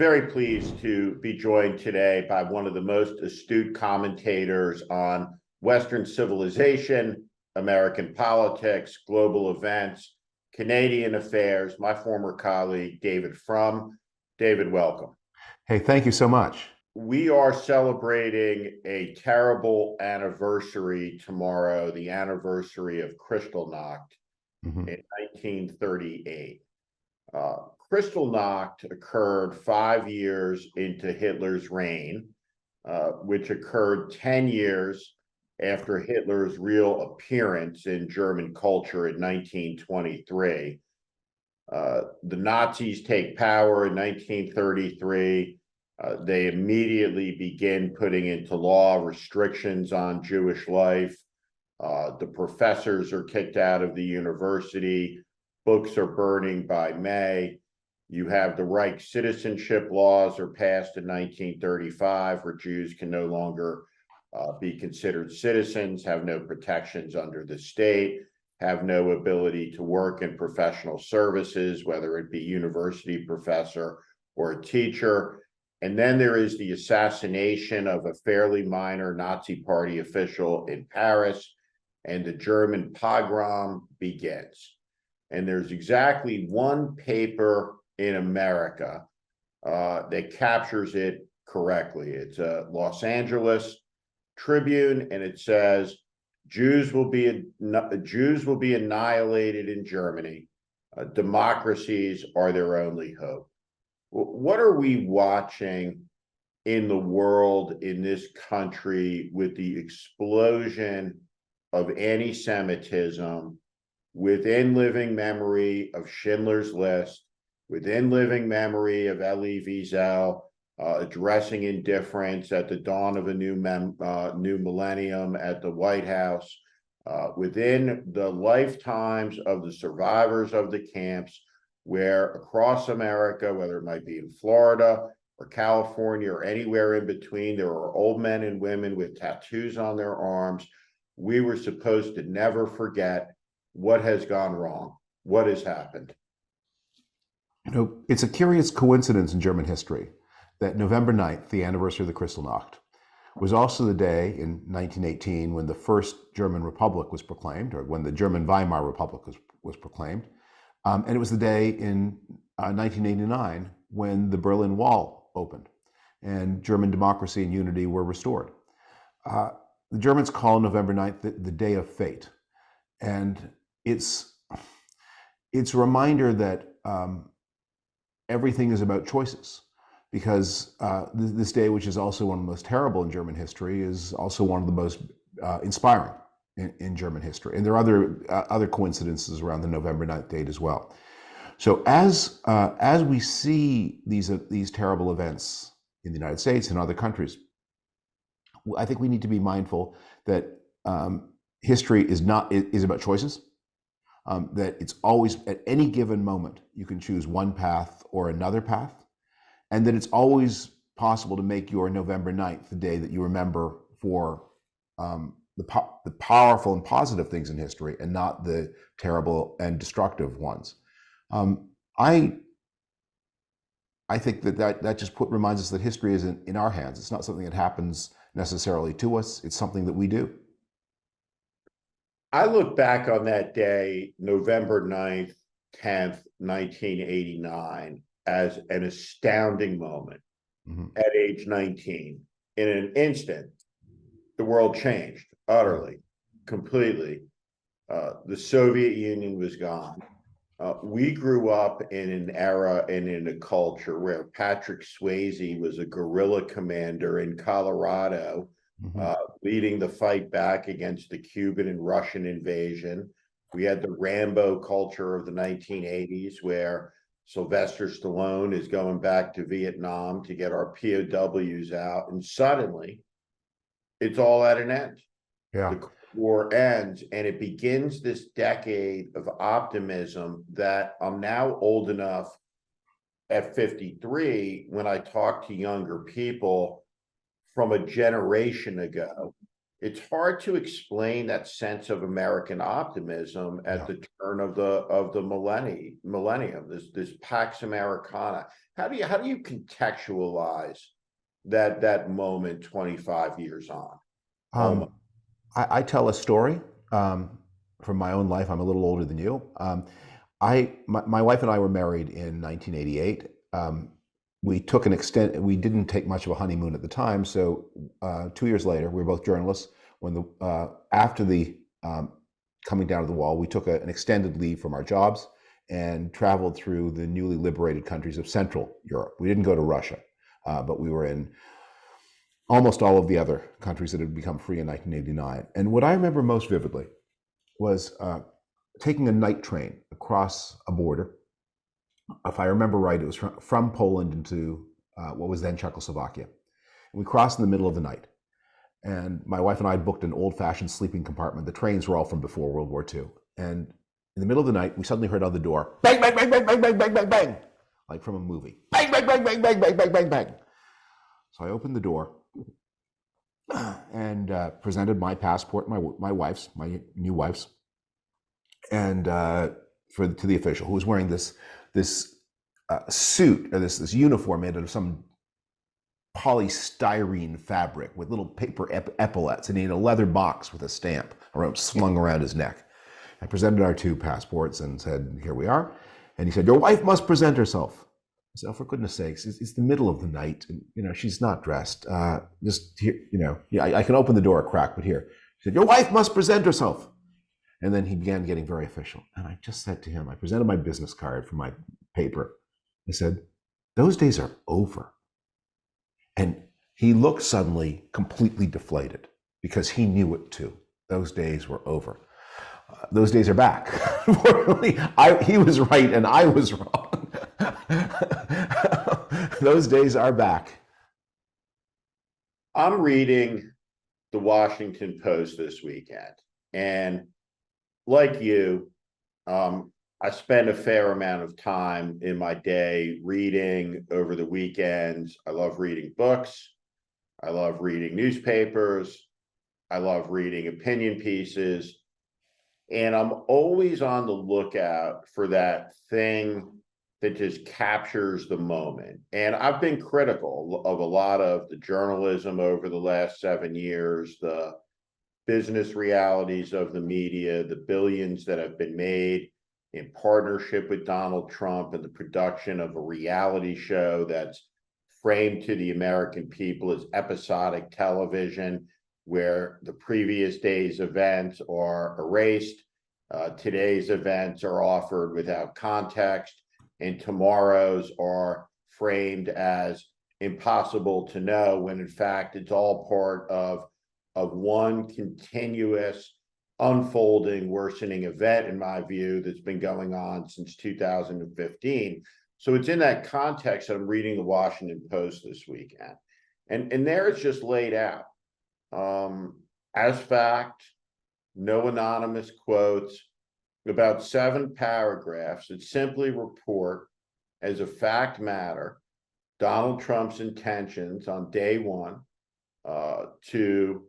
very pleased to be joined today by one of the most astute commentators on Western civilization, American politics, global events, Canadian affairs, my former colleague, David Frum. David, welcome. Hey, thank you so much. We are celebrating a terrible anniversary tomorrow, the anniversary of Kristallnacht in 1938. Kristallnacht occurred 5 years into Hitler's reign, which occurred 10 years after Hitler's real appearance in German culture in 1923. The Nazis take power in 1933. They immediately begin putting into law restrictions on Jewish life. The professors are kicked out of the university. Books are burning by May. You have the Reich citizenship laws are passed in 1935, where Jews can no longer be considered citizens, have no protections under the state, have no ability to work in professional services, whether it be university professor or a teacher. And then there is the assassination of a fairly minor Nazi Party official in Paris, and the German pogrom begins. And there's exactly one paper in America that captures it correctly. It's a Los Angeles Tribune, and it says, Jews will be annihilated in Germany. Democracies are their only hope. What are we watching in the world, in this country, with the explosion of anti-Semitism, within living memory of Schindler's List, within living memory of Elie Wiesel addressing indifference at the dawn of a new millennium at the White House, within the lifetimes of the survivors of the camps, where across America, whether it might be in Florida or California or anywhere in between, there are old men and women with tattoos on their arms. We were supposed to never forget what has gone wrong, what has happened. You know, it's a curious coincidence in German history that November 9th, the anniversary of the Kristallnacht, was also the day in 1918 when the first German Republic was proclaimed, or when the German Weimar Republic was proclaimed. And it was the day in 1989 when the Berlin Wall opened and German democracy and unity were restored. The Germans call November 9th the Day of Fate. And it's a reminder that everything is about choices, because this day, which is also one of the most terrible in German history, is also one of the most inspiring in German history. And there are other coincidences around the November 9th date as well. So as we see these terrible events in the United States and other countries, I think we need to be mindful that history is about choices. That it's always, at any given moment, you can choose one path or another path, and that it's always possible to make your November 9th the day that you remember for the powerful and positive things in history, and not the terrible and destructive ones. I think that just reminds us that history is in our hands. It's not something that happens necessarily to us. It's something that we do. I look back on that day, November 9th, 10th, 1989, as an astounding moment. At age 19. In an instant, the world changed utterly, completely. The Soviet Union was gone. We grew up in an era and in a culture where Patrick Swayze was a guerrilla commander in Colorado, leading the fight back against the Cuban and Russian invasion. We had the Rambo culture of the 1980s, where Sylvester Stallone is going back to Vietnam to get our POWs out, and suddenly it's all at an end. Yeah. The war ends, and it begins this decade of optimism that I'm now old enough at 53, when I talk to younger people from a generation ago, it's hard to explain that sense of American optimism at the turn of the millennium. This Pax Americana. How do you contextualize that moment 25 years on? I tell a story from my own life. I'm a little older than you. My wife and I were married in 1988. We took we didn't take much of a honeymoon at the time. So 2 years later, we were both journalists. After the coming down to the wall, we took an extended leave from our jobs and traveled through the newly liberated countries of Central Europe. We didn't go to Russia, but we were in almost all of the other countries that had become free in 1989. And what I remember most vividly was taking a night train across a border. If I remember right, it was from Poland into what was then Czechoslovakia. And we crossed in the middle of the night. And my wife and I booked an old-fashioned sleeping compartment. The trains were all from before World War II. And in the middle of the night, we suddenly heard on the door, bang, bang, bang, bang, bang, bang, bang, bang, bang, like from a movie. Bang, bang, bang, bang, bang, bang, bang, bang, bang. So I opened the door and presented my passport, my new wife's, and to the official, who was wearing this suit, or this uniform made out of some polystyrene fabric with little paper epaulets, and he had a leather box with a stamp slung around his neck. I presented our two passports and said, "Here we are." And he said, "Your wife must present herself." I said, "Oh, for goodness sakes, it's the middle of the night, and she's not dressed. Just here, I can open the door a crack, but here." He said, "Your wife must present herself." And then he began getting very official. And I just said to him, I presented my business card for my paper. I said, "Those days are over." And he looked suddenly completely deflated, because he knew it too. Those days were over. Those days are back. He was right and I was wrong. Those days are back. I'm reading the Washington Post this weekend, and like you, I spend a fair amount of time in my day reading over the weekends. I love reading books. I love reading newspapers. I love reading opinion pieces. And I'm always on the lookout for that thing that just captures the moment. And I've been critical of a lot of the journalism over the last 7 years, the business realities of the media, the billions that have been made in partnership with Donald Trump, and the production of a reality show that's framed to the American people as episodic television, where the previous day's events are erased, today's events are offered without context, and tomorrow's are framed as impossible to know, when in fact it's all part of one continuous unfolding, worsening event, in my view, that's been going on since 2015. So it's in that context that I'm reading the Washington Post this weekend. And there it's just laid out as fact, no anonymous quotes, about 7 paragraphs that simply report as a fact matter Donald Trump's intentions on day one to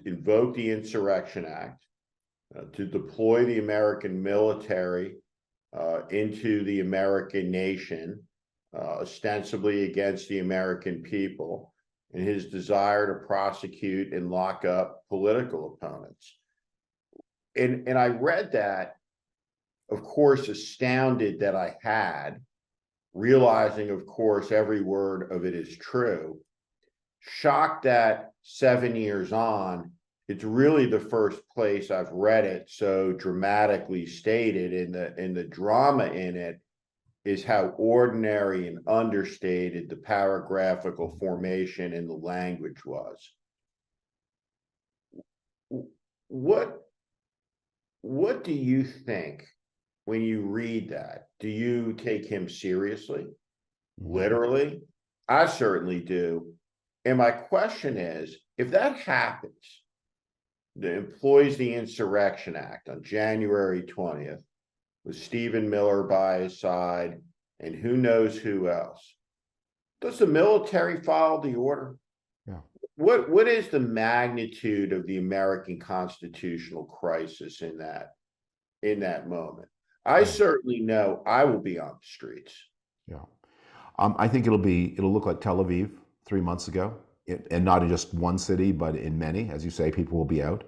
invoke the Insurrection Act, to deploy the American military into the American nation, ostensibly against the American people, and his desire to prosecute and lock up political opponents. And I read that, of course, astounded that I had, realizing, of course, every word of it is true, shocked that 7 years on, it's really the first place I've read it so dramatically stated, in the drama in it is how ordinary and understated the paragraphical formation in the language was. What do you think when you read that? Do you take him seriously? Literally? I certainly do. And my question is, if that happens, that employs the Insurrection Act on January 20th, with Stephen Miller by his side, and who knows who else, does the military follow the order? Yeah. what is the magnitude of the American constitutional crisis in that moment? I certainly know I will be on the streets. Yeah. I think it'll look like Tel Aviv 3 months ago, and not in just one city, but in many. As you say, people will be out.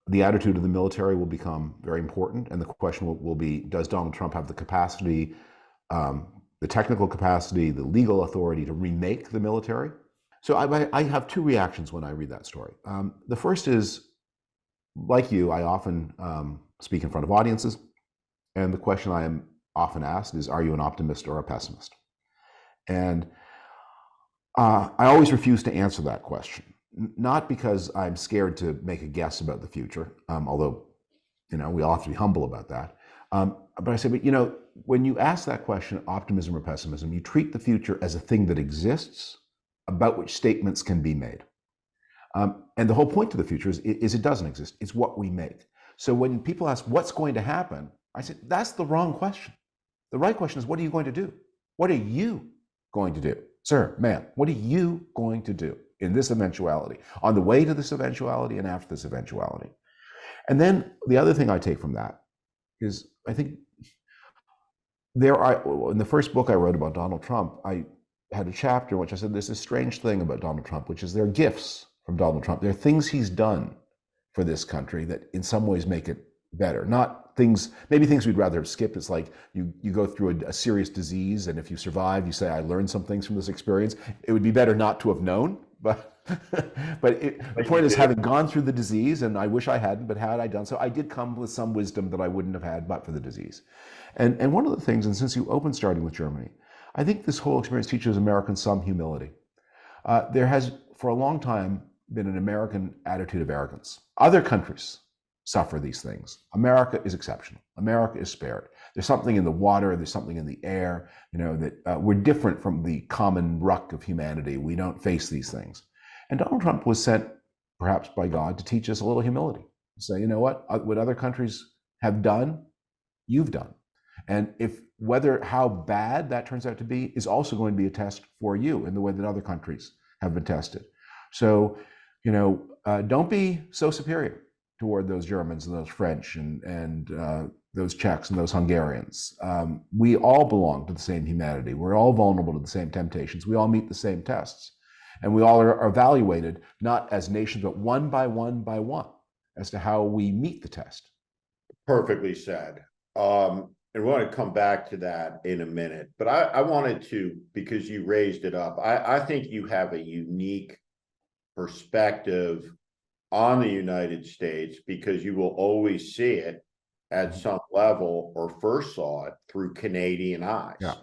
The attitude of the military will become very important, and the question will be: does Donald Trump have the capacity, the technical capacity, the legal authority to remake the military? So I have two reactions when I read that story. The first is, like you, I often speak in front of audiences, and the question I am often asked is, are you an optimist or a pessimist? And I always refuse to answer that question, not because I'm scared to make a guess about the future, although, we all have to be humble about that. But I say, but when you ask that question, optimism or pessimism, you treat the future as a thing that exists, about which statements can be made. And the whole point to the future is it doesn't exist. It's what we make. So when people ask what's going to happen, I say, that's the wrong question. The right question is, what are you going to do? What are you going to do? Sir, ma'am, what are you going to do in this eventuality, on the way to this eventuality and after this eventuality? And then the other thing I take from that is, I think in the first book I wrote about Donald Trump, I had a chapter in which I said there's this strange thing about Donald Trump, which is there are gifts from Donald Trump. There are things he's done for this country that in some ways make it better. Not things, maybe things we'd rather have skipped. It's like you go through a serious disease, and if you survive, you say, I learned some things from this experience. It would be better not to have known, but the point is, having gone through the disease, and I wish I hadn't, but had I done so, I did come with some wisdom that I wouldn't have had but for the disease. And one of the things, and since you opened starting with Germany, I think this whole experience teaches Americans some humility. There has, for a long time, been an American attitude of arrogance. Other countries suffer these things. America is exceptional. America is spared. There's something in the water, there's something in the air, that we're different from the common ruck of humanity. We don't face these things. And Donald Trump was sent, perhaps by God, to teach us a little humility. Say, you know what other countries have done, you've done. And how bad that turns out to be is also going to be a test for you in the way that other countries have been tested. So, don't be so superior toward those Germans and those French and those Czechs and those Hungarians. We all belong to the same humanity. We're all vulnerable to the same temptations. We all meet the same tests. And we all are evaluated, not as nations, but one by one by one, as to how we meet the test. Perfectly said. And we want to come back to that in a minute. But I wanted to, because you raised it up, I think you have a unique perspective on the United States, because you will always see it at some level, or first saw it through Canadian eyes. Yeah.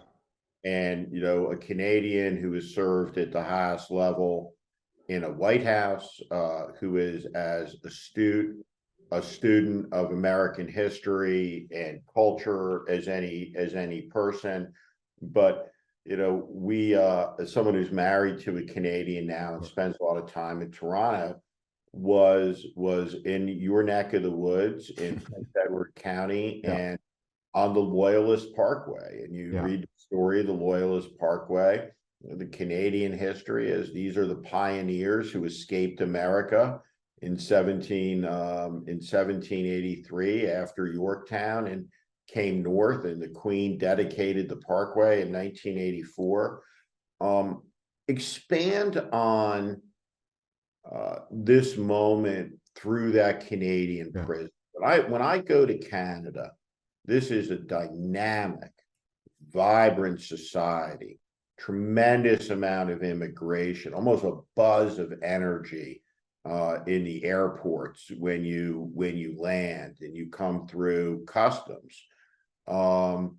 And, a Canadian who has served at the highest level in a White House, who is as astute a student of American history and culture as any person. But we as someone who's married to a Canadian now and spends a lot of time in Toronto, was in your neck of the woods in Prince Edward County, and on the Loyalist Parkway, and you read the story of the Loyalist Parkway. The Canadian history is these are the pioneers who escaped America in 1783 after Yorktown, and came north, and the Queen dedicated the Parkway in 1984. Expand on this moment through that Canadian prison. When I go to Canada, this is a dynamic, vibrant society, tremendous amount of immigration, almost a buzz of energy in the airports when you land and you come through customs. How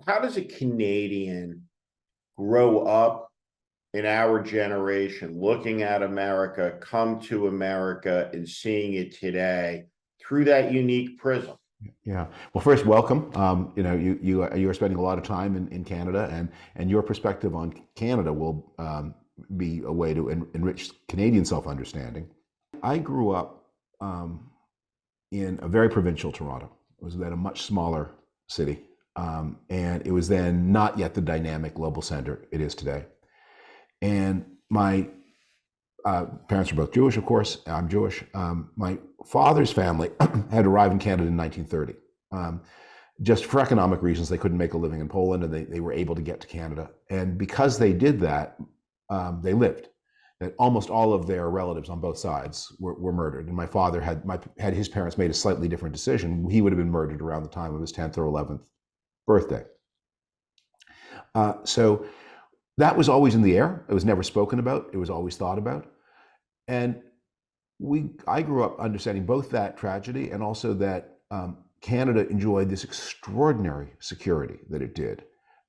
does a Canadian grow up in our generation, looking at America, come to America and seeing it today through that unique prism? Yeah. Well, first, welcome. You are spending a lot of time in Canada, and your perspective on Canada will be a way to enrich Canadian self-understanding. I grew up in a very provincial Toronto. It was then a much smaller city, and it was then not yet the dynamic global center it is today. And my parents are both Jewish, of course. I'm Jewish. My father's family had arrived in Canada in 1930. Just for economic reasons, they couldn't make a living in Poland, and they were able to get to Canada. And because they did that, they lived. That almost all of their relatives on both sides were murdered. And my father had his parents made a slightly different decision. He would have been murdered around the time of his 10th or 11th birthday. So that was always in the air. It was never spoken about. It was always thought about. And I grew up understanding both that tragedy and also that Canada enjoyed this extraordinary security that it did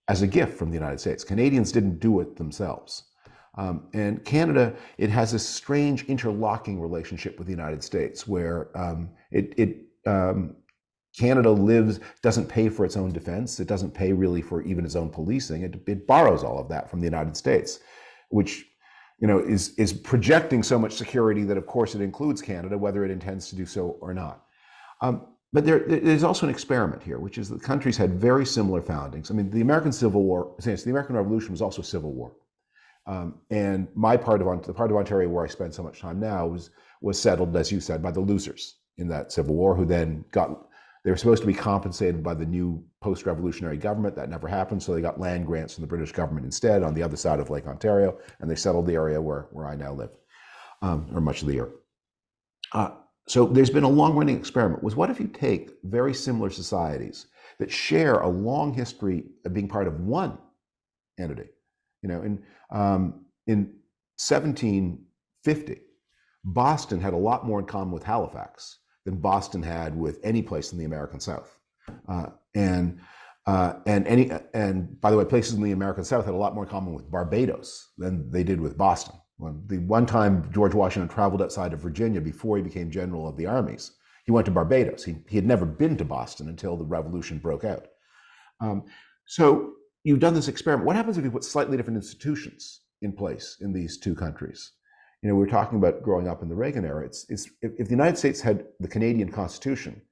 as a gift from the United States. Canadians didn't do it themselves. And Canada, it has a strange interlocking relationship with the United States where Canada doesn't pay for its own defense. It doesn't pay really for even its own policing. It borrows all of that from the United States, which is projecting so much security that, of course, it includes Canada, whether it intends to do so or not. But there's also an experiment here, which is that countries had very similar foundings. I mean, the American Civil War, the American Revolution was also a civil war. And the part of Ontario where I spend so much time now was settled, as you said, by the losers in that Civil War, who then they were supposed to be compensated by the new post-revolutionary government. That never happened, so they got land grants from the British government instead on the other side of Lake Ontario, and they settled the area where I now live, or much of the year. So there's been a long-running experiment. What if you take very similar societies that share a long history of being part of one entity? In 1750, Boston had a lot more in common with Halifax than Boston had with any place in the American South. And by the way, places in the American South had a lot more in common with Barbados than they did with Boston. The one time George Washington traveled outside of Virginia before he became general of the armies, he went to Barbados. He had never been to Boston until the revolution broke out. So you've done this experiment. What happens if you put slightly different institutions in place in these two countries? We're talking about growing up in the Reagan era. If the United States had the Canadian Constitution,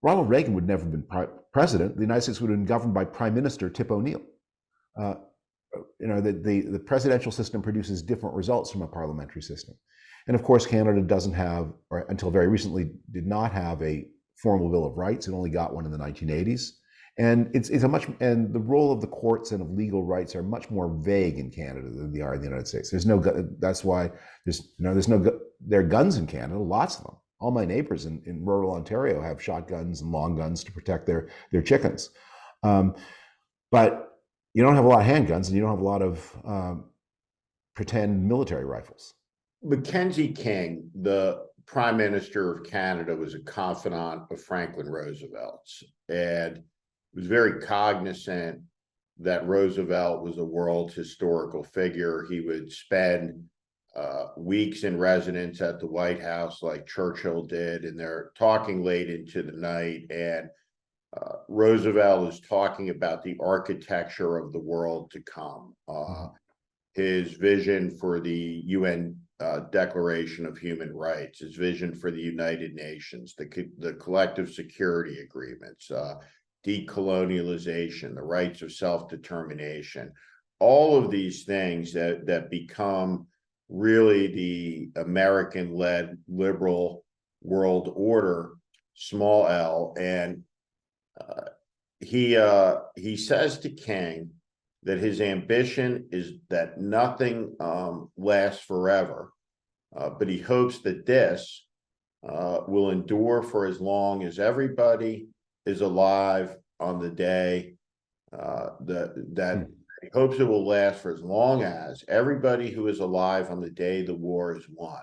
Ronald Reagan would never have been president. The United States would have been governed by Prime Minister Tip O'Neill. The presidential system produces different results from a parliamentary system. And of course, Canada doesn't have, or until very recently, did not have a formal Bill of Rights. It only got one in the 1980s. And and the role of the courts and of legal rights are much more vague in Canada than they are in the United States. That's why there are guns in Canada, lots of them. All my neighbors in rural Ontario have shotguns and long guns to protect their chickens. But you don't have a lot of handguns, and you don't have a lot of pretend military rifles. Mackenzie King, the Prime Minister of Canada, was a confidant of Franklin Roosevelt's, and was very cognizant that Roosevelt was a world historical figure. He would spend weeks in residence at the White House like Churchill did, and they're talking late into the night, and Roosevelt is talking about the architecture of the world to come, his vision for the UN Declaration of Human Rights, his vision for the United Nations, the collective security agreements, decolonialization, the rights of self-determination, all of these things that become really the American-led liberal world order, small L. And he says to King that his ambition is that nothing lasts forever, but he hopes that this will endure for as long as everybody is alive on the day that he hopes it will last for as long as everybody who is alive on the day the war is won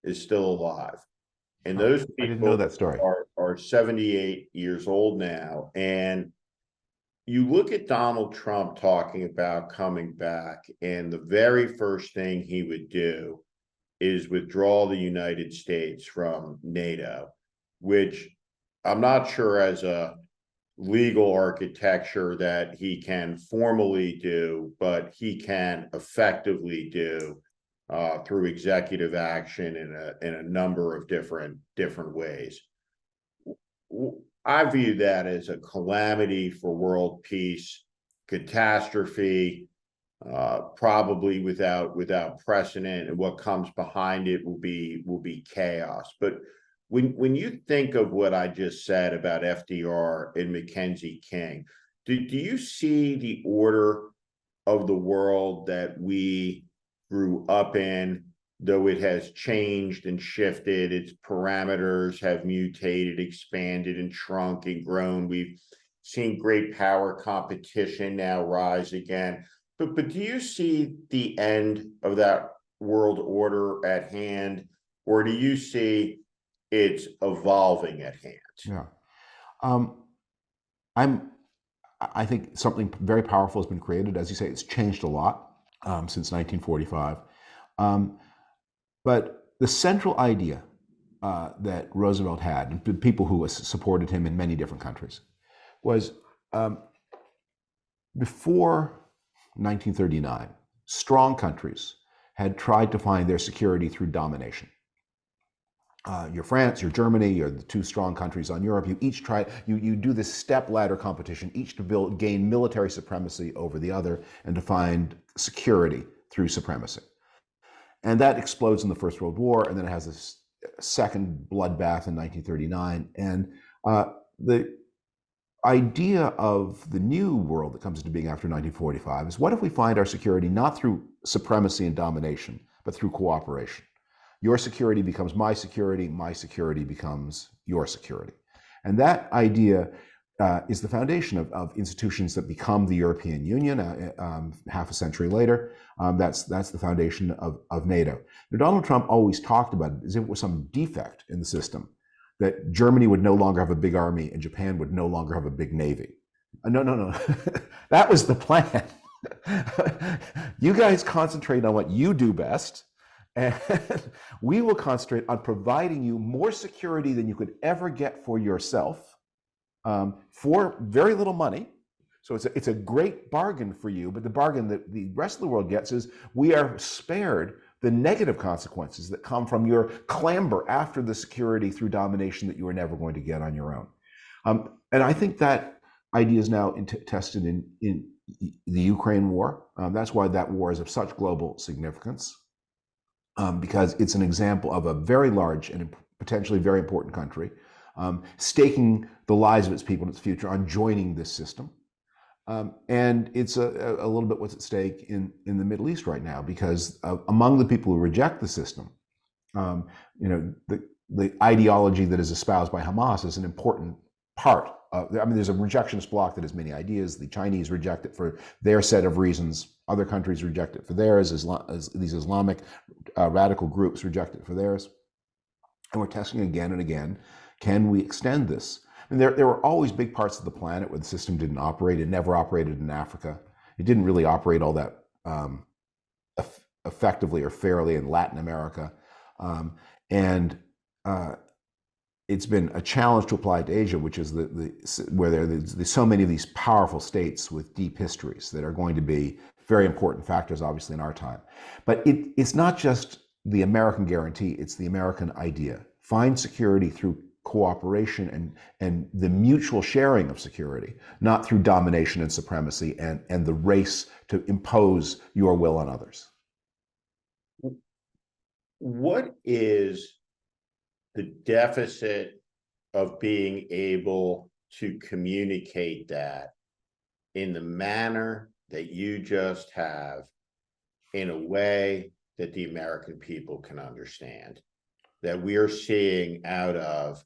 is still alive. And those people, I didn't know that story, are 78 years old now. And you look at Donald Trump talking about coming back, and the very first thing he would do is withdraw the United States from NATO, which I'm not sure as a legal architecture that he can formally do, but he can effectively do through executive action in a number of different ways. I view that as a calamity for world peace, catastrophe. probably without precedent, and what comes behind it will be chaos. But when you think of what I just said about FDR and Mackenzie King, do you see the order of the world that we grew up in, though it has changed and shifted, its parameters have mutated, expanded, and shrunk and grown. We've seen great power competition now rise again. But do you see the end of that world order at hand, or do you see it's evolving at hand? Yeah. I think something very powerful has been created. As you say, it's changed a lot since 1945. But the central idea that Roosevelt had, and the people who supported him in many different countries, was before 1939, strong countries had tried to find their security through domination. You're France, you're Germany, you're the two strong countries on Europe. You each try, you do this step ladder competition, each to gain military supremacy over the other and to find security through supremacy. And that explodes in the First World War, and then it has this second bloodbath in 1939. And the idea of the new world that comes into being after 1945 is, what if we find our security not through supremacy and domination, but through cooperation? Your security becomes my security becomes your security. And that idea is the foundation of institutions that become the European Union half a century later. That's the foundation of NATO. Now, Donald Trump always talked about it as if it was some defect in the system, that Germany would no longer have a big army and Japan would no longer have a big navy. No. That was the plan. You guys concentrate on what you do best, and we will concentrate on providing you more security than you could ever get for yourself for very little money. So it's a great bargain for you, but the bargain that the rest of the world gets is we are spared the negative consequences that come from your clamber after the security through domination that you are never going to get on your own. And I think that idea is now tested in the Ukraine war. That's why that war is of such global significance. Because it's an example of a very large and potentially very important country staking the lives of its people and its future on joining this system. And it's a little bit what's at stake in the Middle East right now, because among the people who reject the system, the ideology that is espoused by Hamas is an important part. There's a rejectionist bloc that has many ideas. The Chinese reject it for their set of reasons. Other countries reject it for theirs, as these Islamic radical groups reject it for theirs. And we're testing again and again, can we extend this? And there were always big parts of the planet where the system didn't operate. It never operated in Africa. It didn't really operate all that effectively or fairly in Latin America. It's been a challenge to apply to Asia, which is where there's so many of these powerful states with deep histories that are going to be very important factors, obviously, in our time. But it's not just the American guarantee, it's the American idea. Find security through cooperation and the mutual sharing of security, not through domination and supremacy and the race to impose your will on others. What is the deficit of being able to communicate that in the manner that you just have, in a way that the American people can understand, that we are seeing out of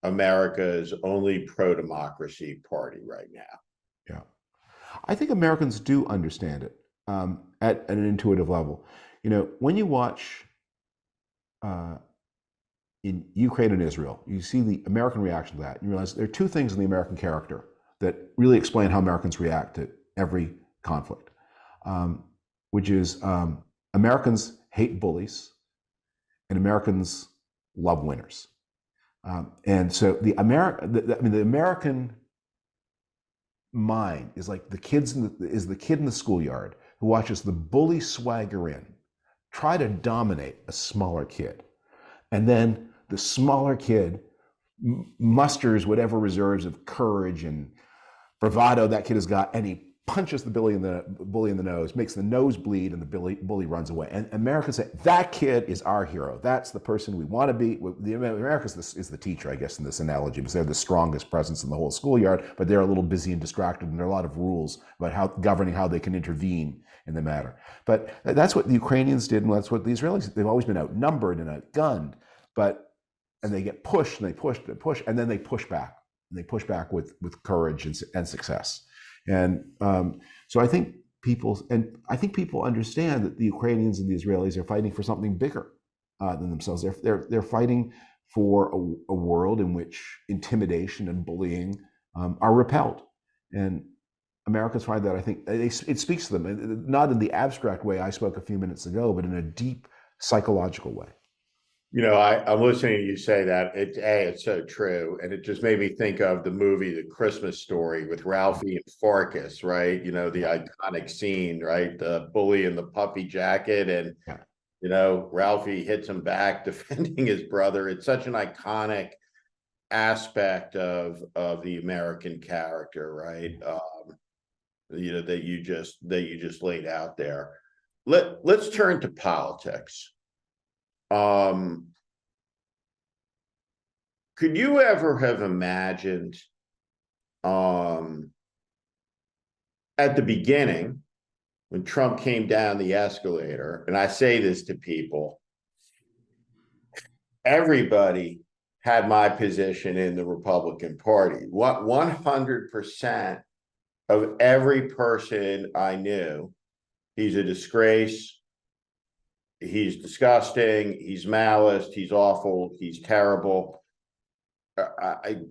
America's only pro-democracy party right now? Yeah, I think Americans do understand it at an intuitive level. When you watch in Ukraine and Israel, you see the American reaction to that, and you realize there are two things in the American character that really explain how Americans react to every conflict, which is Americans hate bullies and Americans love winners. And so the American mind is like the kid in the schoolyard who watches the bully swagger in, try to dominate a smaller kid, and then the smaller kid musters whatever reserves of courage and bravado that kid has got, and he punches the bully in the nose, makes the nose bleed, and the bully runs away. And America said, that kid is our hero. That's the person we want to be. America is the teacher, I guess, in this analogy, because they're the strongest presence in the whole schoolyard, but they're a little busy and distracted, and there are a lot of rules about governing how they can intervene in the matter. But that's what the Ukrainians did, and that's what the Israelis, they've always been outnumbered and outgunned, and they get pushed, and they push, and then they push back. And they push back with courage and success. And so I think people understand that the Ukrainians and the Israelis are fighting for something bigger than themselves. They're fighting for a world in which intimidation and bullying are repelled. And Americans find that, I think, it speaks to them, not in the abstract way I spoke a few minutes ago, but in a deep psychological way. You know, I'm listening to you say that. It's so true. And it just made me think of the movie, The Christmas Story, with Ralphie and Farkas, right? You know, the iconic scene, right? The bully in the puffy jacket, and, Yeah. you know, Ralphie hits him back defending his brother. It's such an iconic aspect of the American character, right? You know, that you just laid out there. Let's turn to politics. Could you ever have imagined at the beginning, when Trump came down the escalator, and I say this to people, everybody had my position in the Republican Party. 100% of every person I knew, he's a disgrace, he's disgusting, he's malice, he's awful, he's terrible.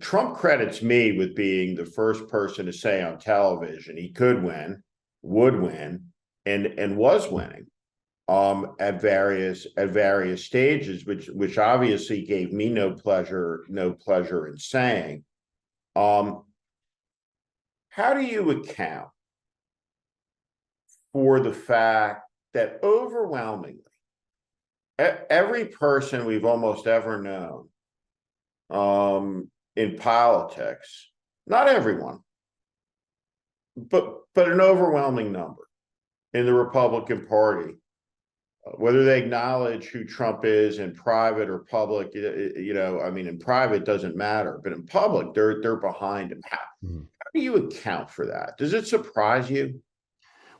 Trump credits me with being the first person to say on television he could win, would win, and was winning at various stages, which obviously gave me no pleasure in saying. How do you account for the fact that overwhelmingly every person we've almost ever known in politics, not everyone, but an overwhelming number in the Republican Party, whether they acknowledge who Trump is in private or public, you know, I mean, in private doesn't matter, but in public, they're behind him. How do you account for that? Does it surprise you?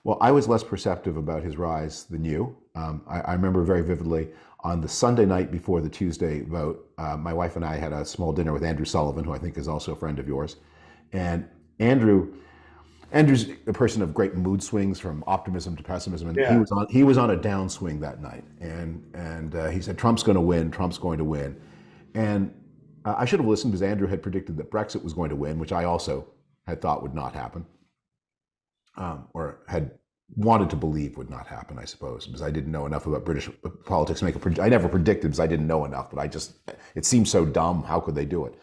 Well, I was less perceptive about his rise than you. I remember very vividly on the Sunday night before the Tuesday vote, my wife and I had a small dinner with Andrew Sullivan, who I think is also a friend of yours. And Andrew's a person of great mood swings, from optimism to pessimism, and Yeah. he was on a downswing that night. And he said, Trump's going to win. Trump's going to win. And I should have listened, because Andrew had predicted that Brexit was going to win, which I also had thought would not happen. Or had wanted to believe would not happen, I suppose, because I didn't know enough about British politics to make I never predicted, because I didn't know enough, but it seemed so dumb. How could they do it?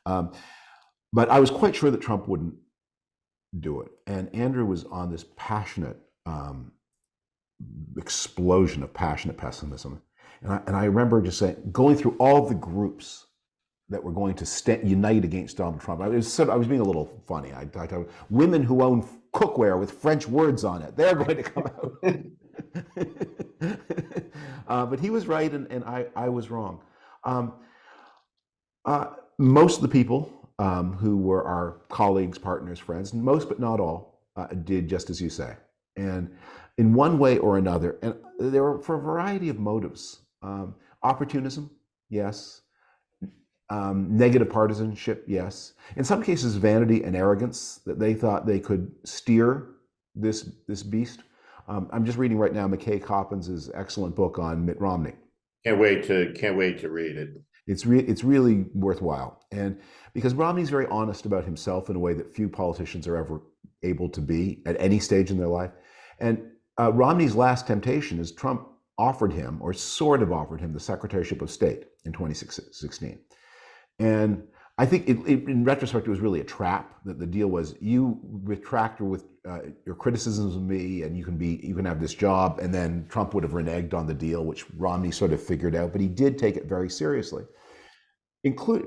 But I was quite sure that Trump wouldn't do it. And Andrew was on this passionate explosion of passionate pessimism. And I remember just saying, going through all the groups that were going to unite against Donald Trump. I was being a little funny. I women who own cookware with French words on it, they're going to come out. But he was right, and I was wrong. Most of the people who were our colleagues, partners, friends, most but not all, did just as you say. And in one way or another, and there were for a variety of motives. Opportunism, yes. Negative partisanship, yes. In some cases, vanity and arrogance, that they thought they could steer this beast. I'm just reading right now McKay Coppins' excellent book on Mitt Romney. Can't wait to read it. It's really worthwhile, and because Romney's very honest about himself in a way that few politicians are ever able to be at any stage in their life. And Romney's last temptation is Trump offered him, or sort of offered him, the Secretaryship of State in 2016. And I think in retrospect, it was really a trap. That the deal was, you retract with your criticisms of me, and you can have this job. And then Trump would have reneged on the deal, which Romney sort of figured out. But he did take it very seriously,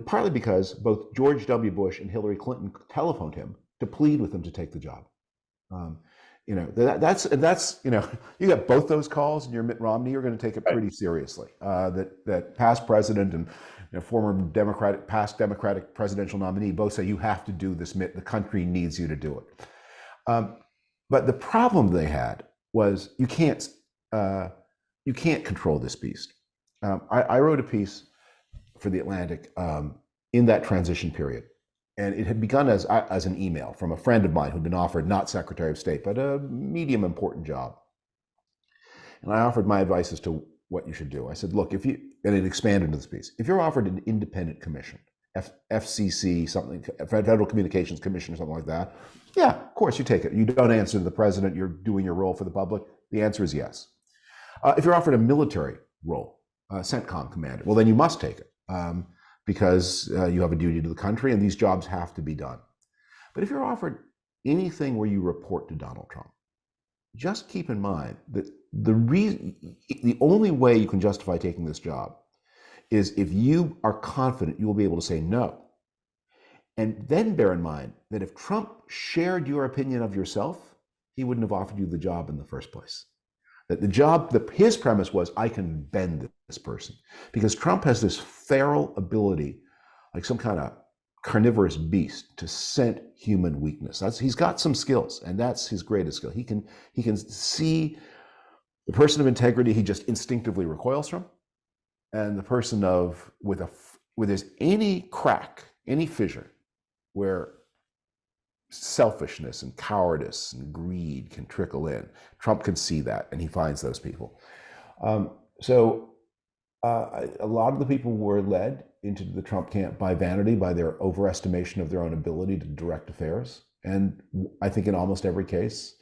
partly because both George W. Bush and Hillary Clinton telephoned him to plead with him to take the job. Um, that's you got both those calls and you're Mitt Romney, you're going to take it Right. pretty seriously. That past president and former past Democratic presidential nominee both say you have to do this. Mitt, the country needs you to do it. But the problem they had was you can't control this beast. I wrote a piece for the Atlantic in that transition period. And it had begun as an email from a friend of mine who'd been offered not Secretary of State, but a medium important job. And I offered my advice as to what you should do. I said, look, and it expanded into this piece. If you're offered an independent commission, FCC, something, Federal Communications Commission or something like that, yeah, of course you take it. You don't answer to the president, you're doing your role for the public. The answer is yes. If you're offered a military role, CENTCOM commander, well, then you must take it. Because you have a duty to the country and these jobs have to be done. But if you're offered anything where you report to Donald Trump, just keep in mind that the only way you can justify taking this job is if you are confident you will be able to say no. And then bear in mind that if Trump shared your opinion of yourself, he wouldn't have offered you the job in the first place. That his premise was, I can bend this person. Because Trump has this feral ability, like some kind of carnivorous beast, to scent human weakness. He's got some skills, and that's his greatest skill. He can see the person of integrity he just instinctively recoils from, and the person where there's any crack, any fissure, where selfishness and cowardice and greed can trickle in. Trump can see that, and he finds those people. So a lot of the people were led into the Trump camp by vanity, by their overestimation of their own ability to direct affairs. And I think in almost every case,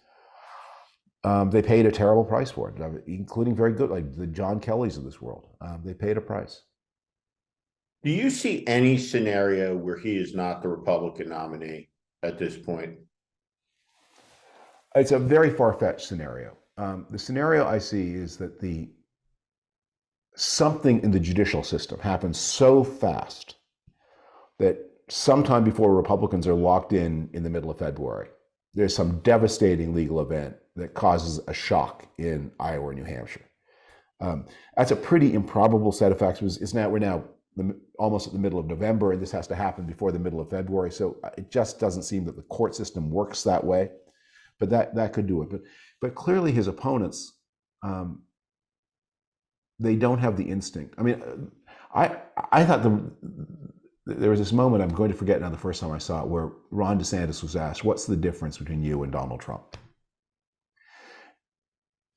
they paid a terrible price for it, including very good, like the John Kellys of this world. They paid a price. Do you see any scenario where he is not the Republican nominee at this point? It's a very far-fetched scenario. The scenario I see is that something in the judicial system happens so fast that sometime before Republicans are locked in the middle of February, there's some devastating legal event that causes a shock in Iowa or New Hampshire. That's a pretty improbable set of facts. We're now almost at the middle of November, and this has to happen before the middle of February. So it just doesn't seem that the court system works that way. But that could do it. But clearly his opponents, they don't have the instinct. I mean, I thought there was this moment, I'm going to forget now the first time I saw it, where Ron DeSantis was asked, what's the difference between you and Donald Trump?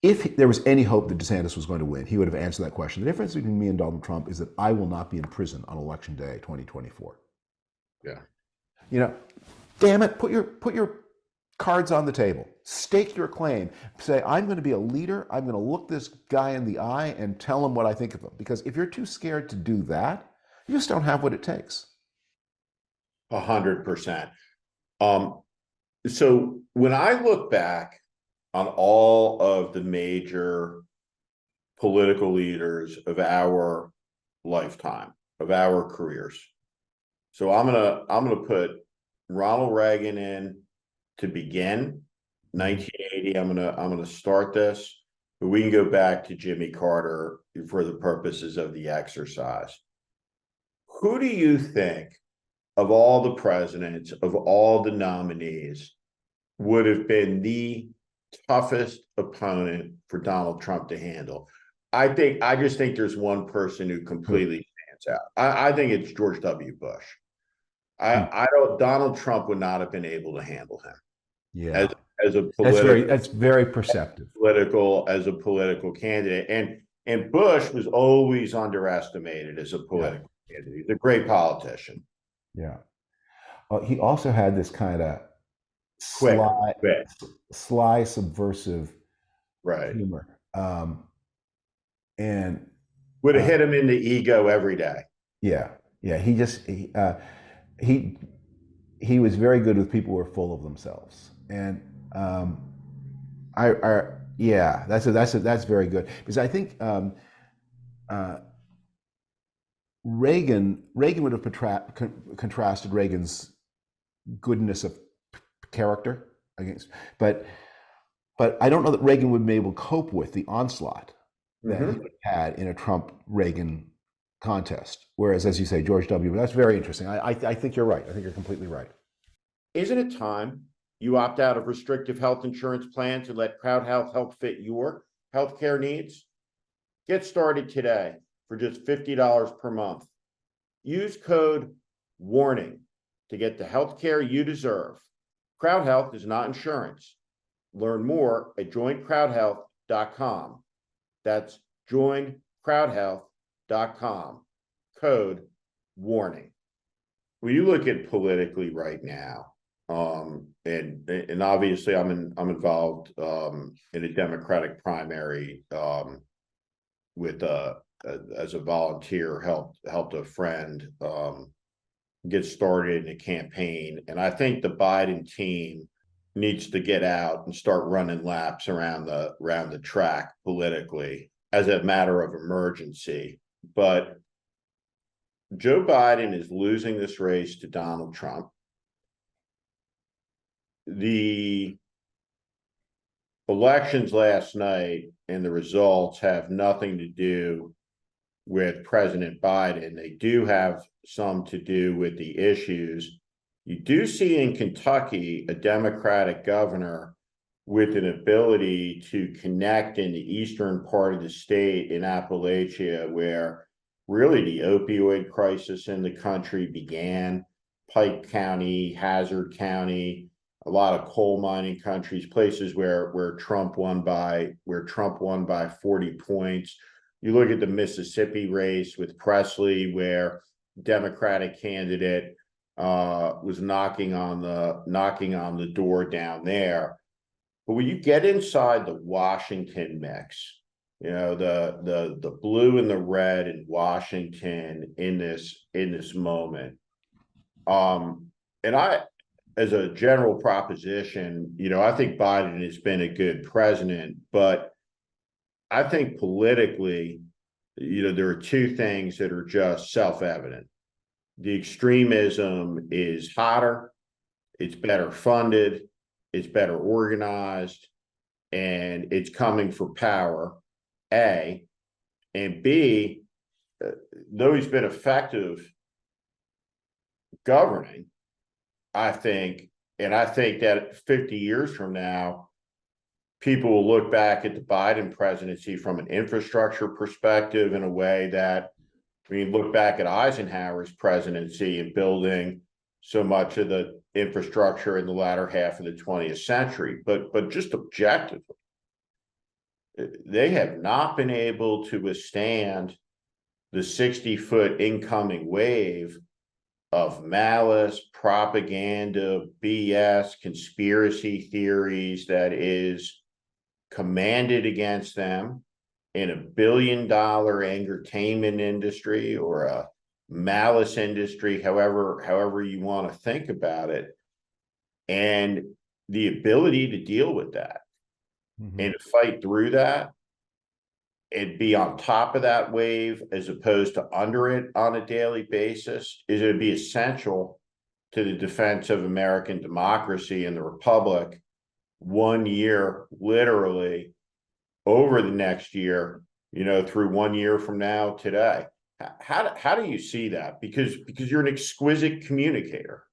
If there was any hope that DeSantis was going to win, he would have answered that question. The difference between me and Donald Trump is that I will not be in prison on Election Day 2024. Yeah. Damn it, put your cards on the table. Stake your claim. Say, I'm going to be a leader. I'm going to look this guy in the eye and tell him what I think of him. Because if you're too scared to do that, you just don't have what it takes. 100%. So when I look back on all of the major political leaders of our lifetime, of our careers, so I'm gonna put Ronald Reagan in to begin 1980. I'm gonna start this, but we can go back to Jimmy Carter for the purposes of the exercise. Who do you think of all the presidents, of all the nominees, would have been the toughest opponent for Donald Trump to handle? I just think there's one person who completely stands out. I think it's George W. Bush. Donald Trump would not have been able to handle him. Yeah. As a political, that's very perceptive. As a political candidate. And Bush was always underestimated as a political candidate. He's a great politician. Yeah. He also had this kind of sly, subversive humor. And would have hit him in the ego every day. Yeah. He was very good with people who were full of themselves. And that's very good, because I think Reagan would have contrasted Reagan's goodness of character against, but I don't know that Reagan would be able to cope with the onslaught that he would have had in a Trump-Reagan contest. Whereas, as you say, George W. That's very interesting. I think you're right. I think you're completely right. Isn't it time you opt out of restrictive health insurance plans and let Crowd Health help fit your healthcare needs? Get started today for just $50 per month. Use code WARNING to get the healthcare you deserve. Crowd Health is not insurance. Learn more at joincrowdhealth.com. That's joincrowdhealth.com. Code WARNING. When you look at politically right now, and obviously I'm involved in a Democratic primary with as a volunteer, helped a friend get started in a campaign, and I think the Biden team needs to get out and start running laps around the track politically as a matter of emergency. But Joe Biden is losing this race to Donald Trump. The elections last night and the results have nothing to do with President Biden. They do have some to do with the issues. You do see in Kentucky a Democratic governor with an ability to connect in the eastern part of the state in Appalachia, where really the opioid crisis in the country began. Pike County, Hazard County, a lot of coal mining countries, places where Trump won by 40 points. You look at the Mississippi race with Presley, where Democratic candidate was knocking on the door down there. But when you get inside the Washington mix, you know, the blue and the red in Washington in this moment, and I, as a general proposition, you know, I think Biden has been a good president, but I think politically, you know, there are two things that are just self-evident. The extremism is hotter, it's better funded, it's better organized, and it's coming for power, A. And B, though he's been effective governing, I think that 50 years from now, people will look back at the Biden presidency from an infrastructure perspective in a way that, I mean, look back at Eisenhower's presidency and building so much of the infrastructure in the latter half of the 20th century. But just objectively, they have not been able to withstand the 60-foot incoming wave of malice, propaganda, BS, conspiracy theories that is commanded against them in $1 billion entertainment industry or a malice industry, however you want to think about it, and the ability to deal with that and to fight through that and be on top of that wave as opposed to under it on a daily basis is going to be essential to the defense of American democracy and the republic 1 year, literally over the next year, you know, through 1 year from now today. How do you see that? Because you're an exquisite communicator.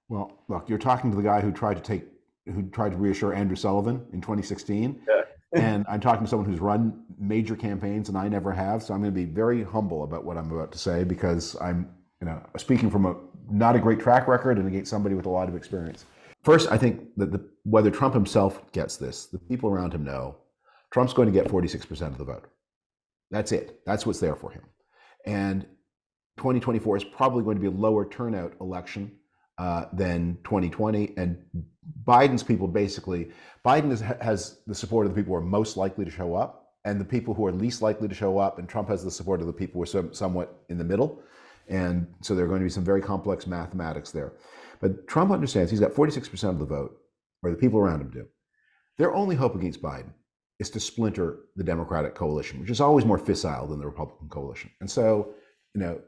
Well, look, you're talking to the guy who tried to reassure Andrew Sullivan in 2016. Yeah. And I'm talking to someone who's run major campaigns and I never have. So I'm going to be very humble about what I'm about to say because I'm, you know, speaking from not a great track record and against somebody with a lot of experience. First, I think that whether Trump himself gets this, the people around him know Trump's going to get 46% of the vote. That's it. That's what's there for him. And 2024 is probably going to be a lower turnout election than 2020. And Biden's people Biden has the support of the people who are most likely to show up, and the people who are least likely to show up, and Trump has the support of the people who are somewhat in the middle. And so there are going to be some very complex mathematics there. But Trump understands he's got 46% of the vote, or the people around him do. Their only hope against Biden is to splinter the Democratic coalition, which is always more fissile than the Republican coalition. And so, you know,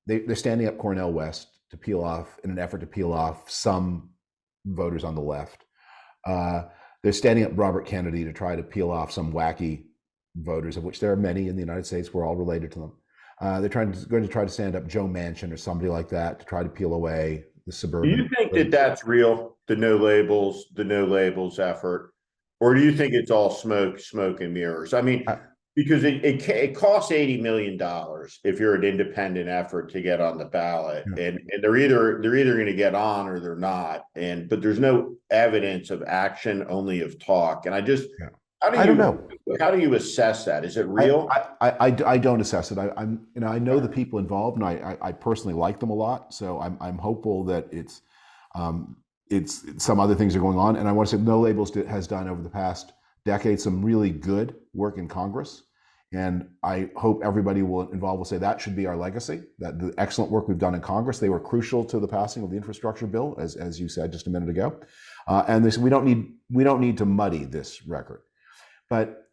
they're standing up Cornel West in an effort to peel off some voters on the left. They're standing up Robert Kennedy to try to peel off some wacky voters, of which there are many in the United States. We're all related to them. They're going to try to stand up Joe Manchin or somebody like that to try to peel away the Do suburban. you think that that's real, the no labels effort, or do you think it's all smoke and mirrors? I mean, because it costs $80 million if you're an independent effort to get on the ballot, Yeah. and they're either going to get on or they're not, but there's no evidence of action, only of talk. And I just, Yeah. I don't know. How do you assess that? Is it real? I don't assess it. I know the people involved, and I personally like them a lot. So I'm hopeful that it's some other things are going on. And I want to say No Labels has done over the past decade some really good work in Congress, and I hope everybody involved will say that should be our legacy. That the excellent work we've done in Congress, they were crucial to the passing of the infrastructure bill, as you said just a minute ago. And they said we don't need to muddy this record. But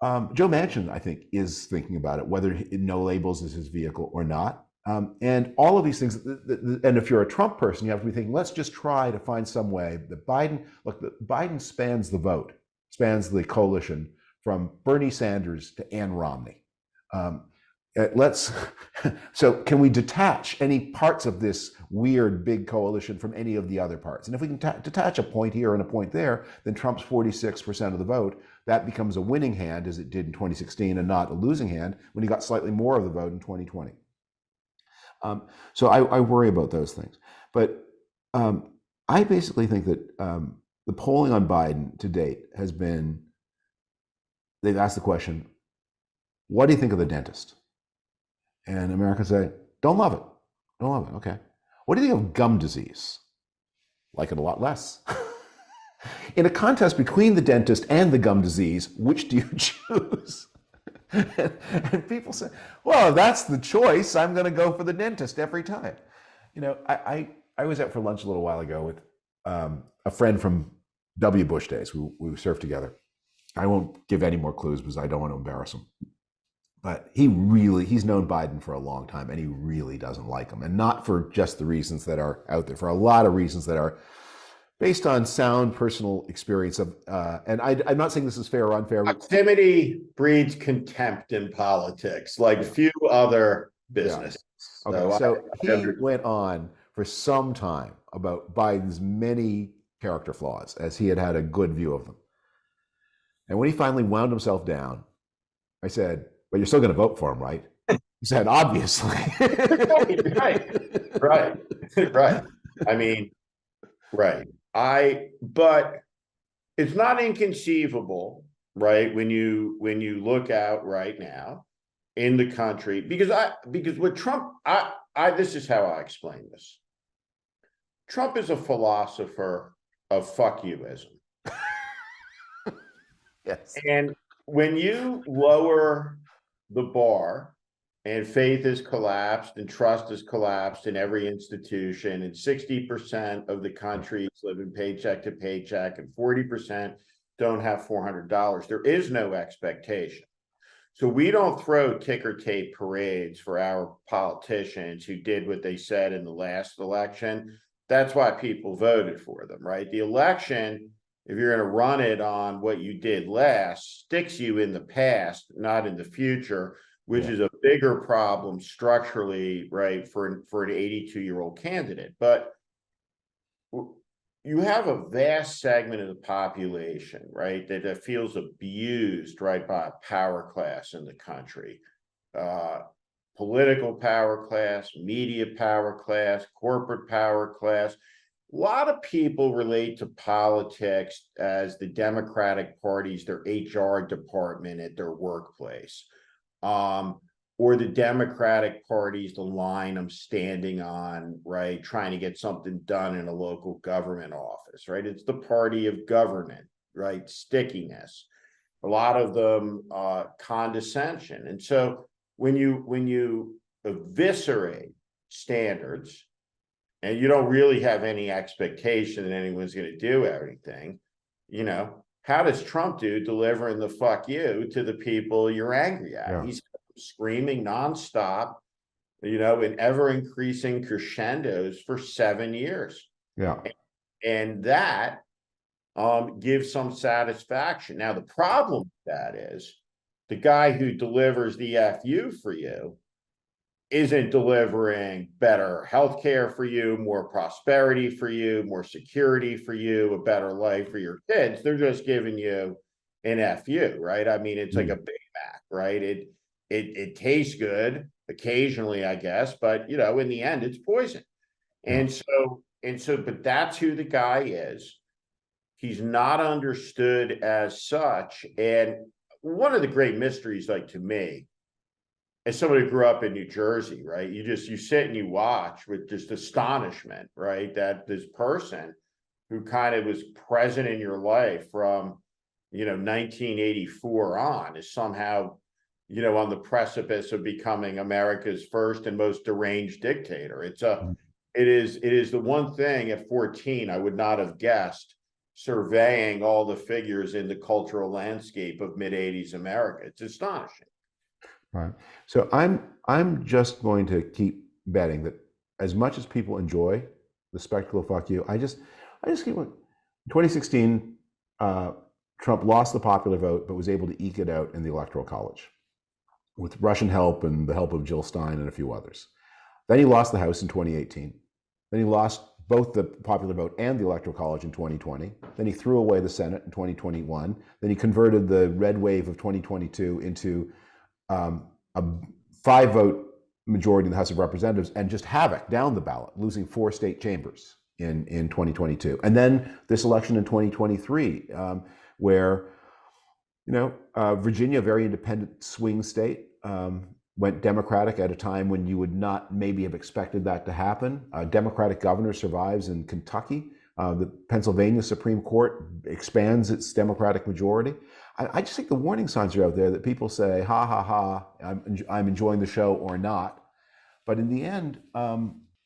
Joe Manchin, I think, is thinking about it, whether No Labels is his vehicle or not. And all of these things, and if you're a Trump person, you have to be thinking, let's just try to find some way that Biden spans the vote, spans the coalition from Bernie Sanders to Ann Romney. So can we detach any parts of this weird big coalition from any of the other parts? And if we can detach a point here and a point there, then Trump's 46% of the vote, that becomes a winning hand, as it did in 2016, and not a losing hand when he got slightly more of the vote in 2020. So I worry about those things. But I basically think that the polling on Biden to date has been, they've asked the question, what do you think of the dentist? And Americans say, don't love it. Don't love it. Okay. What do you think of gum disease? Like it a lot less. In a contest between the dentist and the gum disease, which do you choose? And people say, well, if that's the choice, I'm going to go for the dentist every time. I was out for lunch a little while ago with a friend from W. Bush days. We served together. I won't give any more clues because I don't want to embarrass him. But he's known Biden for a long time, and he really doesn't like him. And not for just the reasons that are out there, for a lot of reasons that are based on sound personal experience of, and I'm not saying this is fair or unfair. Proximity breeds contempt in politics, like few other businesses. Yeah. Okay, so he went on for some time about Biden's many character flaws, as he had a good view of them. And when he finally wound himself down, I said, but you're still going to vote for him, right? He said, obviously. Right. I mean, right. But it's not inconceivable, right? When you look out right now in the country, because with Trump, this is how I explain this. Trump is a philosopher of fuck youism. Yes. And when you lower the bar and faith has collapsed and trust has collapsed in every institution, and 60% of the country is living paycheck to paycheck and 40% don't have $400, there is no expectation. So we don't throw ticker tape parades for our politicians who did what they said in the last election. That's why people voted for them, right? The election, if you're going to run it on what you did last, sticks you in the past, not in the future, which is a bigger problem structurally, right, for an 82-year-old candidate. But you have a vast segment of the population, right, that feels abused, right, by a power class in the country. Political power class, media power class, corporate power class. A lot of people relate to politics as the Democratic Party's their HR department at their workplace, or the Democratic Party's the line I'm standing on, right, trying to get something done in a local government office, right? It's the party of government, right? Stickiness. A lot of them condescension. And so when you eviscerate standards, and you don't really have any expectation that anyone's going to do everything, how does Trump do delivering the fuck you to the people you're angry at? Yeah. He's screaming nonstop, in ever increasing crescendos for 7 years. Yeah. And that give some satisfaction. Now, the problem with that is the guy who delivers the FU for you isn't delivering better healthcare for you, more prosperity for you, more security for you, a better life for your kids. They're just giving you an FU, right? I mean, it's like a Big Mac, right? It tastes good occasionally, I guess, but you know, in the end, it's poison. And so, but that's who the guy is. He's not understood as such. And one of the great mysteries, like to me, as somebody who grew up in New Jersey, right? You sit and you watch with just astonishment, right? That this person who kind of was present in your life from, 1984 on is somehow, on the precipice of becoming America's first and most deranged dictator. It is the one thing at 14 I would not have guessed, surveying all the figures in the cultural landscape of mid-80s America. It's astonishing. Right. So I'm just going to keep betting that as much as people enjoy the spectacle of fuck you, I just keep in 2016, Trump lost the popular vote, but was able to eke it out in the Electoral College with Russian help and the help of Jill Stein and a few others. Then he lost the House in 2018. Then he lost both the popular vote and the Electoral College in 2020. Then he threw away the Senate in 2021. Then he converted the red wave of 2022 into a 5-vote majority in the House of Representatives and just havoc down the ballot, losing 4 state chambers in 2022. And then this election in 2023, where, Virginia, a very independent swing state, went Democratic at a time when you would not maybe have expected that to happen. A Democratic governor survives in Kentucky. The Pennsylvania Supreme Court expands its Democratic majority. I just think the warning signs are out there that people say, ha, ha, ha, I'm enjoying the show or not. But in the end,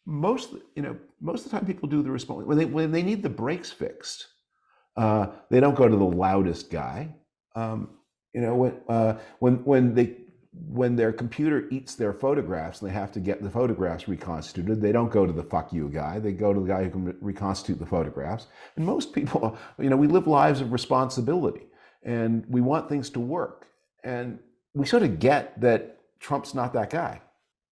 most of the time people do the response. When they need the brakes fixed, they don't go to the loudest guy. When their computer eats their photographs and they have to get the photographs reconstituted, they don't go to the fuck you guy. They go to the guy who can reconstitute the photographs. And most people, we live lives of responsibility and we want things to work. And we sort of get that Trump's not that guy.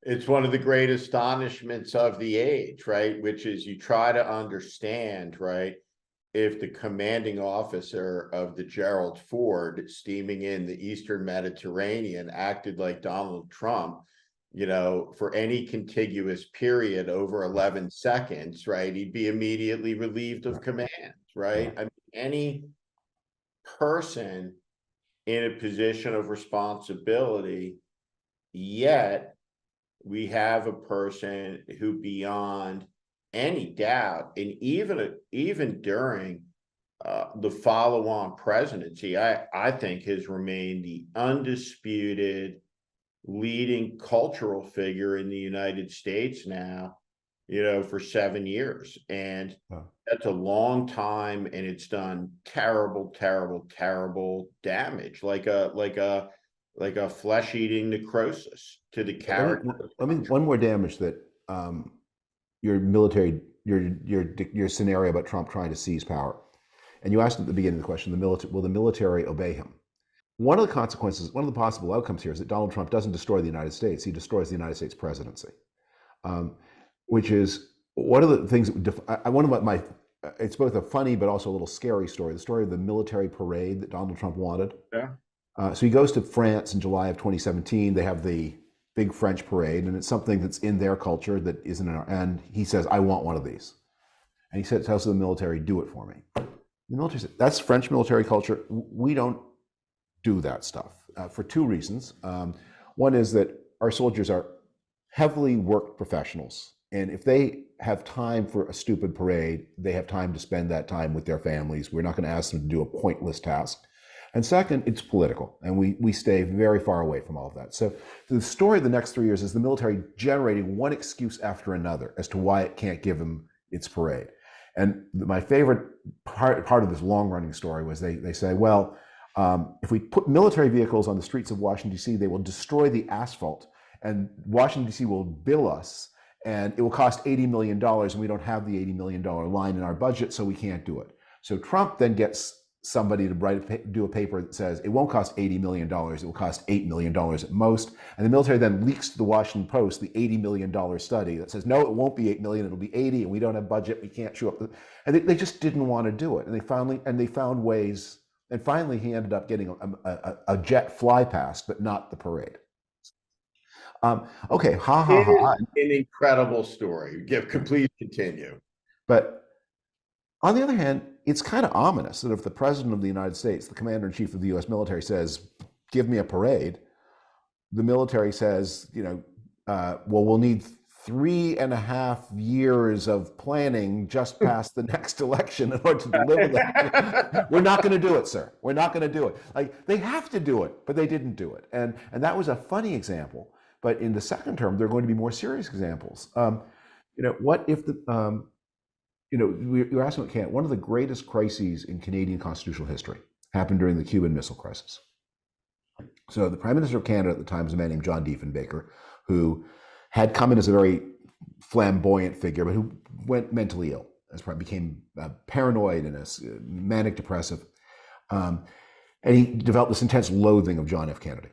It's one of the great astonishments of the age, right? Which is you try to understand, right? If the commanding officer of the Gerald Ford steaming in the Eastern Mediterranean acted like Donald Trump, for any contiguous period over 11 seconds, right, he'd be immediately relieved of command, right? I mean, any person in a position of responsibility, yet we have a person who, beyond any doubt, and even during the follow-on presidency, I think has remained the undisputed leading cultural figure in the United States now, for 7 years. And that's a long time, and it's done terrible, terrible, terrible damage, like a flesh-eating necrosis to the character. One more damage that your military, your scenario about Trump trying to seize power. And you asked at the beginning of the question, will the military obey him? One of the consequences, one of the possible outcomes here is that Donald Trump doesn't destroy the United States, he destroys the United States presidency. Which is one of the things that it's both a funny but also a little scary story, the story of the military parade that Donald Trump wanted. Yeah. So he goes to France in July of 2017, they have the big French parade, and it's something that's in their culture that isn't in our, and he says, I want one of these. And he tells the military, do it for me. The military said, that's French military culture. We don't do that stuff for 2 reasons. One is that our soldiers are heavily worked professionals. And if they have time for a stupid parade, they have time to spend that time with their families. We're not going to ask them to do a pointless task. And second, it's political, and we stay very far away from all of that. So the story of the next 3 years is the military generating one excuse after another as to why it can't give him its parade. And my favorite part of this long-running story was they say, well, if we put military vehicles on the streets of Washington, D.C., they will destroy the asphalt, and Washington, D.C. will bill us, and it will cost $80 million, and we don't have the $80 million line in our budget, so we can't do it. So Trump then gets somebody to do a paper that says it won't cost $80 million, it will cost $8 million at most. And the military then leaks to the Washington Post the $80 million study that says, no, it won't be 8 million, it'll be 80, and we don't have budget, we can't show up. And they just didn't want to do it. And they found ways, and finally he ended up getting a jet fly past, but not the parade. Okay, ha ha ha. An incredible story. Please continue. But on the other hand, it's kind of ominous that if the president of the United States, the commander-in-chief of the U.S. military, says, give me a parade, the military says, well, we'll need 3.5 years of planning just past the next election in order to deliver that. We're not going to do it, sir. We're not going to do it. Like, they have to do it, but they didn't do it. And that was a funny example. But in the second term, there are going to be more serious examples. What if the you're asking about Canada. One of the greatest crises in Canadian constitutional history happened during the Cuban Missile Crisis. So the Prime Minister of Canada at the time was a man named John Diefenbaker, who had come in as a very flamboyant figure, but who went mentally ill, became paranoid and manic depressive. And he developed this intense loathing of John F. Kennedy.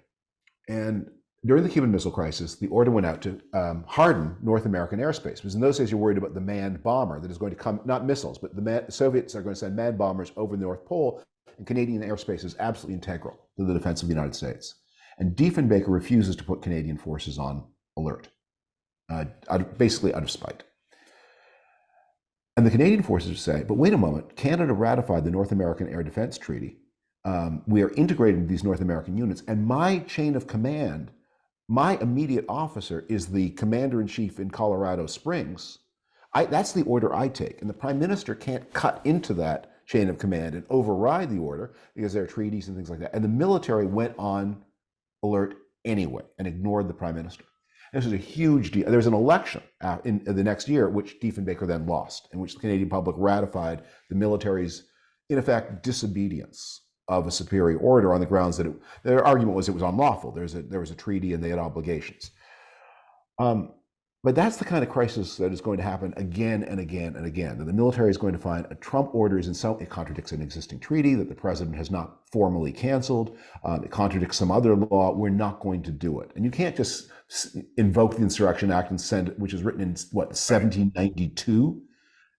And during the Cuban Missile Crisis, the order went out to harden North American airspace. Because in those days, you're worried about the manned bomber that is going to come, not missiles, but the Soviets are going to send manned bombers over the North Pole, and Canadian airspace is absolutely integral to the defense of the United States. And Diefenbaker refuses to put Canadian forces on alert, basically out of spite. And the Canadian forces say, but wait a moment, Canada ratified the North American Air Defense Treaty. We are integrated into these North American units, and my chain of command, my immediate officer is the commander-in-chief in Colorado Springs. That's the order I take. And the prime minister can't cut into that chain of command and override the order because there are treaties and things like that. And the military went on alert anyway and ignored the prime minister. And this was a huge deal. There was an election in the next year, which Diefenbaker then lost, in which the Canadian public ratified the military's, in effect, disobedience of a superior order on the grounds that their argument was it was unlawful. There was a treaty and they had obligations. But that's the kind of crisis that is going to happen again and again and again. That the military is going to find a Trump order it contradicts an existing treaty that the president has not formally canceled. It contradicts some other law. We're not going to do it. And you can't just invoke the Insurrection Act and send it, which was written in 1792,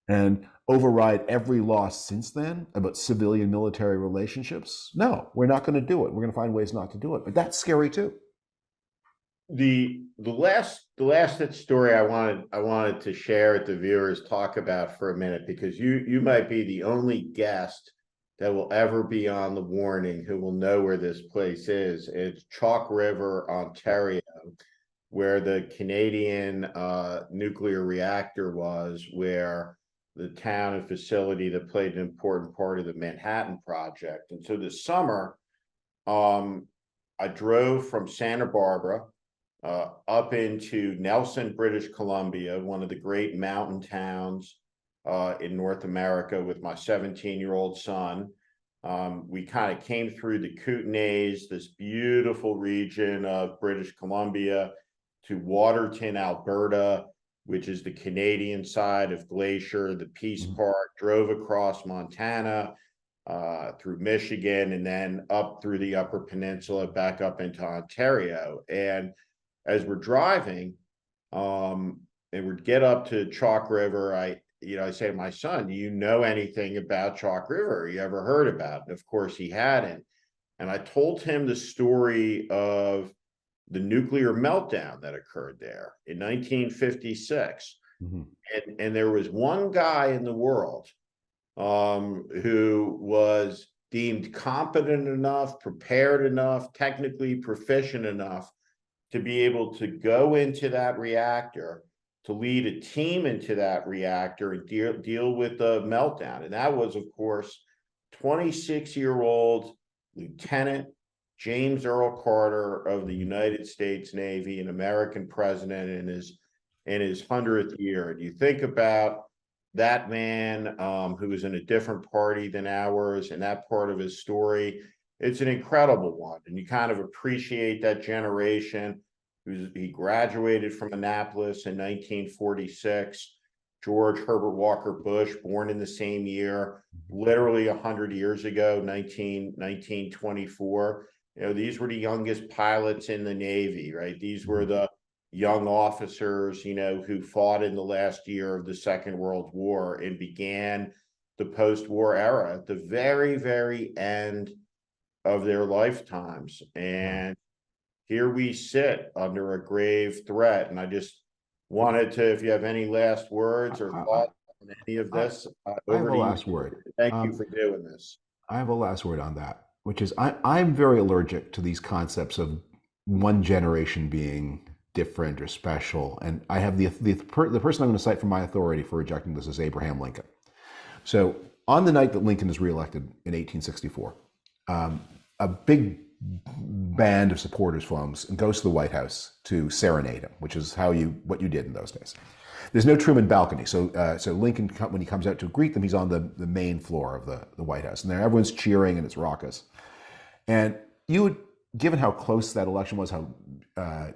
and override every law since then about civilian military relationships. No, we're not going to do it. We're going to find ways not to do it. But that's scary too. The last story I wanted to share with the viewers, talk about for a minute, because you might be the only guest that will ever be on The Warning who will know where this place is. It's Chalk River, Ontario, where the Canadian nuclear reactor was, where the town and facility that played an important part of the Manhattan Project. And so this summer, I drove from Santa Barbara up into Nelson, British Columbia, one of the great mountain towns in North America, with my 17-year-old son. We kind of came through the Kootenays, this beautiful region of British Columbia, to Waterton, Alberta, which is the Canadian side of Glacier, the Peace Park, drove across Montana, through Michigan, and then up through the Upper Peninsula, back up into Ontario. And as we're driving, and we get up to Chalk River, I say to my son, do you know anything about Chalk River? You ever heard about it? And of course he hadn't. And I told him the story of the nuclear meltdown that occurred there in 1956. And there was one guy in the world who was deemed competent enough, prepared enough, technically proficient enough to be able to go into that reactor, to lead a team into that reactor and deal with the meltdown. And that was, of course, 26-year-old Lieutenant James Earl Carter of the United States Navy, an American president in his 100th year. And you think about that man who was in a different party than ours, and that part of his story, it's an incredible one. And you kind of appreciate that generation. He graduated from Annapolis in 1946. George Herbert Walker Bush, born in the same year, literally 100 years ago, 1924. These were the youngest pilots in the Navy, right? These were the young officers, who fought in the last year of the Second World War and began the post-war era at the very, very end of their lifetimes. And here we sit under a grave threat. And I just wanted to, if you have any last words or thoughts on any of this, I have over a to last you. word. Thank you for doing this. I have a last word on that, which is I'm very allergic to these concepts of one generation being different or special. And I have the person I'm going to cite for my authority for rejecting this is Abraham Lincoln. So on the night that Lincoln is reelected in 1864, a big band of supporters comes and goes to the White House to serenade him, which is what you did in those days. There's no Truman balcony, so Lincoln, when he comes out to greet them, he's on the main floor of the White House, and there everyone's cheering and it's raucous. And given how close that election was, how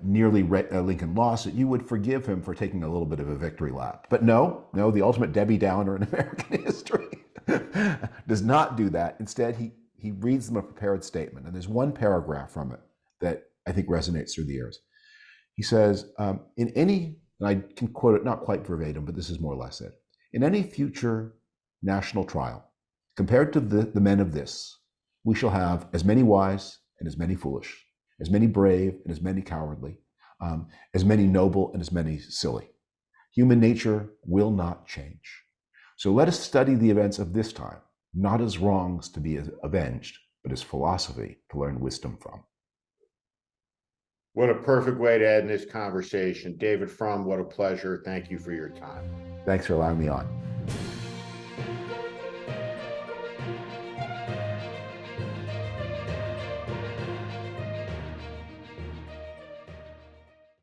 nearly Lincoln lost it, you would forgive him for taking a little bit of a victory lap. But no, the ultimate Debbie Downer in American history does not do that. Instead, he reads them a prepared statement, and there's one paragraph from it that I think resonates through the years. He says, in any, and I can quote it not quite verbatim, but this is more or less it. In any future national trial, compared to the men of this, we shall have as many wise and as many foolish, as many brave and as many cowardly, as many noble and as many silly. Human nature will not change. So let us study the events of this time, not as wrongs to be avenged, but as philosophy to learn wisdom from. What a perfect way to end this conversation. David Frum, what a pleasure. Thank you for your time. Thanks for allowing me on.